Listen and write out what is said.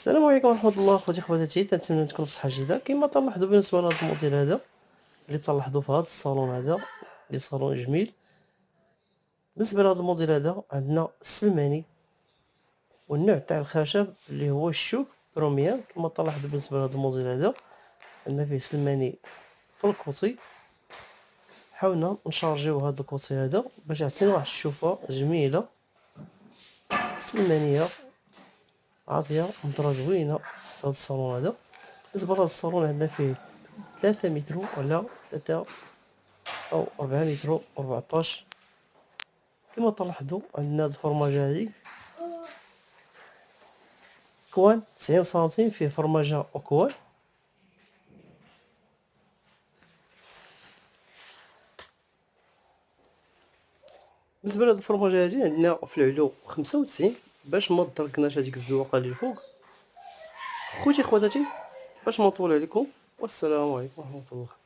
السلام عليكم ورحمة الله خوتي خواتاتي، كنتمنى تكونوا بصحة جيدة. كما تلاحظوا بالنسبة لهذا الموديل هذا اللي تلاحظوا في هذا الصالون هذا، اللي صالون جميل. بالنسبة لهذا الموديل هذا عندنا السلماني، والنوع تاع الخشب اللي هو الشوك بروميان. كما تلاحظوا بالنسبة لهذا الموديل هذا عندنا فيه سلماني في الكوتي. حاولنا نشارجيو هذا الكوتي هذا باش يعطينا واحد الشوفة جميلة سلمانية عاطية نظرة زوينة في هذا الصالون هذا. بالنسبة لهذا الصالون عندنا فيه 3 متر ولا 3 أو 4 متر و14. كما تلاحظوا عندنا هاد الفرماجة هادي كوان 90 سنتيم، فيه فرماجة أكوان. بالنسبة لهاد الفرماجة هادي عندنا في العلو 95 باش مدركناش هاديك الزواقة اللي الفوق. خوتي خواتاتي باش ما نطول عليكم، والسلام عليكم ورحمة الله.